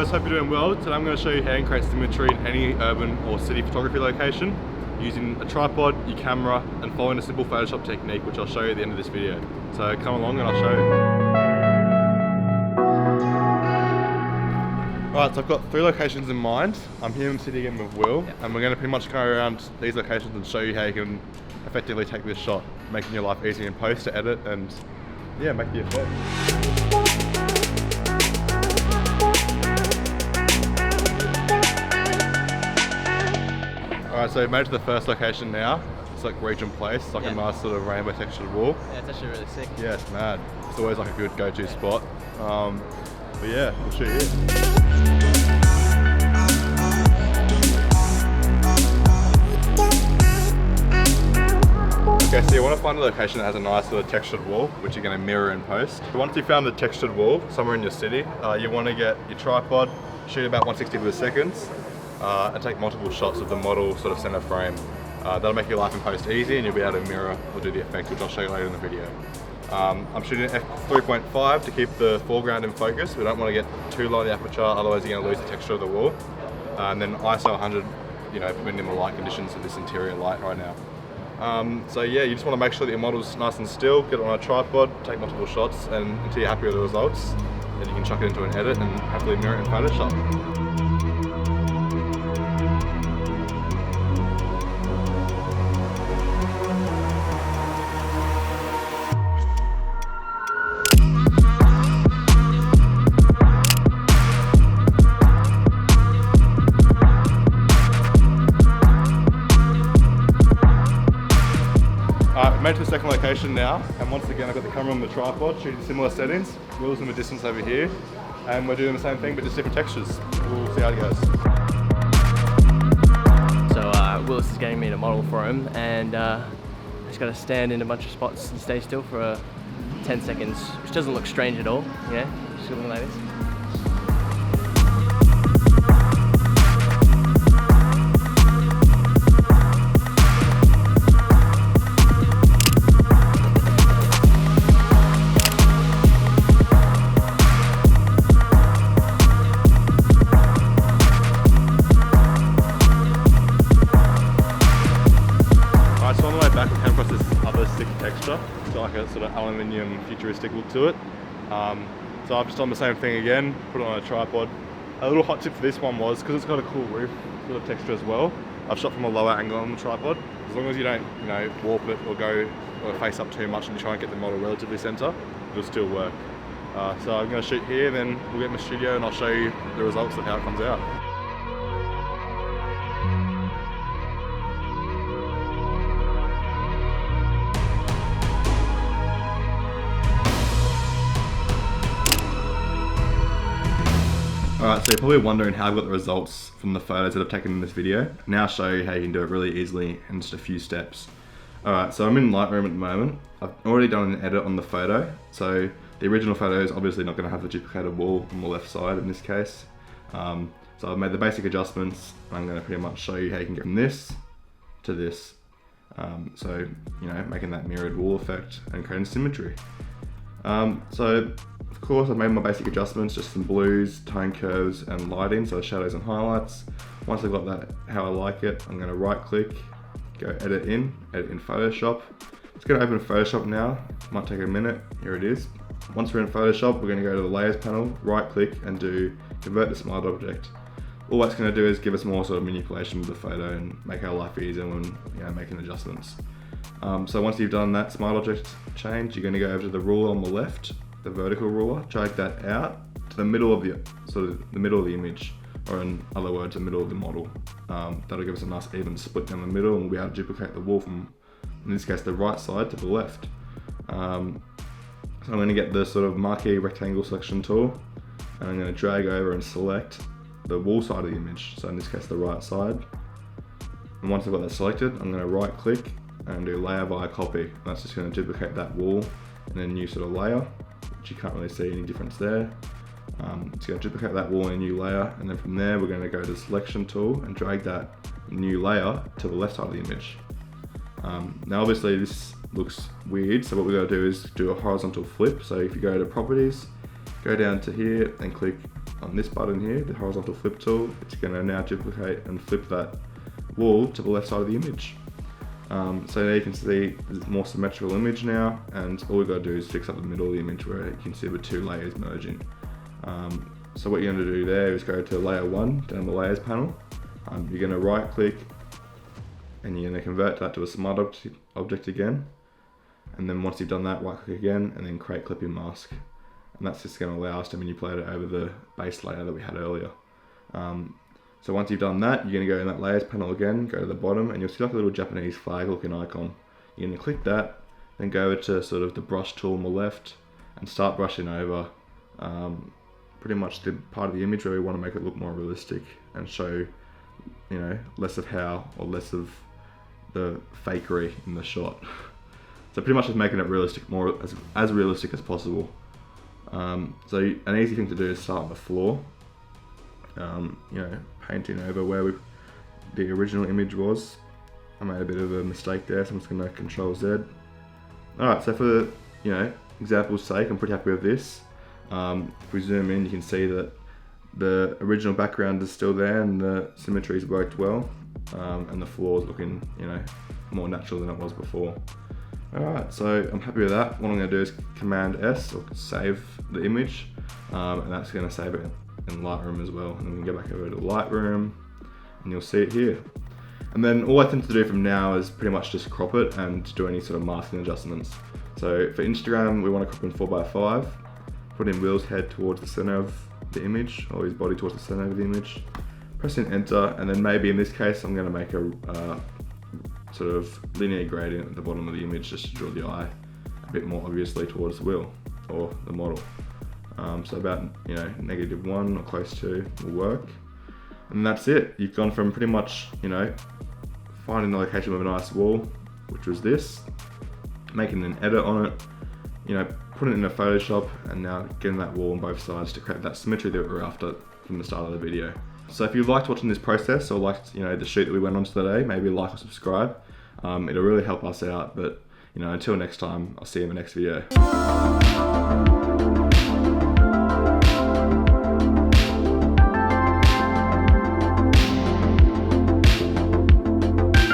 guys, hope you're doing well. Today I'm going to show you how you can create symmetry in any urban or city photography location using a tripod, your camera, and following a simple Photoshop technique, which I'll show you at the end of this video. So come along and I'll show you. Alright, so I've got 3 locations in mind. I'm here in the city again with Will, and we're going to pretty much go around these locations and show you how you can effectively take this shot, making your life easier in post to edit and yeah, make the effect. Alright, so we've made it to the first location now. It's like Regent Place. It's like a nice sort of rainbow textured wall. Yeah, it's actually really sick. Yeah, it's mad. It's always like a good go-to spot. But yeah, we'll shoot you. Okay, so you want to find a location that has a nice sort of textured wall, which you're going to mirror in post. So once you found the textured wall somewhere in your city, you want to get your tripod, shoot about 160 per second, and take multiple shots of the model sort of center frame. That'll make your life in post easy, and you'll be able to mirror or do the effect, which I'll show you later in the video. I'm shooting at f3.5 to keep the foreground in focus. We don't want to get too low in the aperture, otherwise you're going to lose the texture of the wall. And then ISO 100, minimal light conditions for this interior light right now. So yeah, you just want to make sure that your model's nice and still, get it on a tripod, take multiple shots, and until you're happy with the results, then you can chuck it into an edit and happily mirror it in Photoshop. I've made it to the second location now, and once again I've got the camera on the tripod, shooting similar settings. Will's in the distance over here, and we're doing the same thing but just different textures. We'll see how it goes. So Willis is getting me to model for him, and I just got to stand in a bunch of spots and stay still for 10 seconds, which doesn't look strange at all, just looking like this. So on the way back I came across this other sick texture. It's got like a sort of aluminium futuristic look to it. So I've just done the same thing again, put it on a tripod. A little hot tip for this one was, because it's got a cool roof sort of texture as well, I've shot from a lower angle on the tripod. As long as you don't, warp it or go or face up too much and you try and get the model relatively center, it'll still work. So I'm going to shoot here, then we'll get in the studio and I'll show you the results of how it comes out. Alright, so you're probably wondering how I've got the results from the photos that I've taken in this video. Now I'll show you how you can do it really easily in just a few steps. Alright, so I'm in Lightroom at the moment. I've already done an edit on the photo. So the original photo is obviously not going to have the duplicated wall on the left side in this case. So I've made the basic adjustments. I'm going to pretty much show you how you can get from this to this. So, making that mirrored wall effect and creating symmetry. So of course I've made my basic adjustments, just some blues, tone curves and lighting, so shadows and highlights. Once I've got that how I like it, I'm going to right click, go edit in Photoshop. It's going to open Photoshop now, might take a minute, here it is. Once we're in Photoshop, we're going to go to the layers panel, right click and do convert to smart object. All that's going to do is give us more sort of manipulation with the photo and make our life easier when making adjustments. So once you've done that smart object change, you're going to go over to the ruler on the left, the vertical ruler, drag that out to the middle of the middle of the image, or in other words, the middle of the model. That'll give us a nice even split down the middle, and we'll be able to duplicate the wall from, in this case, the right side to the left. So I'm going to get the sort of marquee rectangle selection tool, and I'm going to drag over and select the wall side of the image. So in this case, the right side. And once I've got that selected, I'm going to right click and do layer via copy. That's just going to duplicate that wall in a new sort of layer, which you can't really see any difference there. It's going to duplicate that wall in a new layer, and then from there we're going to go to the selection tool and drag that new layer to the left side of the image. Now obviously this looks weird, so what we're going to do is do a horizontal flip. So if you go to properties, go down to here and click on this button here, the horizontal flip tool, it's going to now duplicate and flip that wall to the left side of the image. So there you can see there's a more symmetrical image now, and all we've got to do is fix up the middle of the image where you can see the two layers merging. So what you're going to do there is go to layer 1 down the layers panel. You're going to right click and you're going to convert that to a smart object again. And then once you've done that, right click again and then create clipping mask. And that's just going to allow us to manipulate it over the base layer that we had earlier. So once you've done that, you're going to go in that layers panel again, go to the bottom, and you'll see like a little Japanese flag looking icon. You're going to click that, then go over to sort of the brush tool on the left and start brushing over pretty much the part of the image where we want to make it look more realistic and show, you know, less of how or less of the fakery in the shot. So pretty much just making it realistic, more as realistic as possible. So an easy thing to do is start on the floor. You know, painting over where the original image was. I made a bit of a mistake there, so I'm just going to Control Z. Alright, so for, you know, example's sake, I'm pretty happy with this. If we zoom in, you can see that the original background is still there and the symmetry's worked well, and the floor's looking, you know, more natural than it was before. Alright, so I'm happy with that. What I'm going to do is Command S, or save the image, and that's going to save it in Lightroom as well. And then we can go back over to Lightroom, and you'll see it here. And then all I tend to do from now is pretty much just crop it and do any sort of masking adjustments. So for Instagram, we want to crop in 4:5, put in Will's head towards the center of the image, or his body towards the center of the image. Pressing enter, and then maybe in this case, I'm going to make a sort of linear gradient at the bottom of the image just to draw the eye a bit more obviously towards Will, or the model. So about, you know, -1 or close to will work. And that's it. You've gone from pretty much, you know, finding the location of a nice wall, which was this, making an edit on it, you know, putting it in a Photoshop, and now getting that wall on both sides to create that symmetry that we're after from the start of the video. So if you liked watching this process, or liked, you know, the shoot that we went on today, maybe like or subscribe. It'll really help us out, but, you know, until next time, I'll see you in the next video.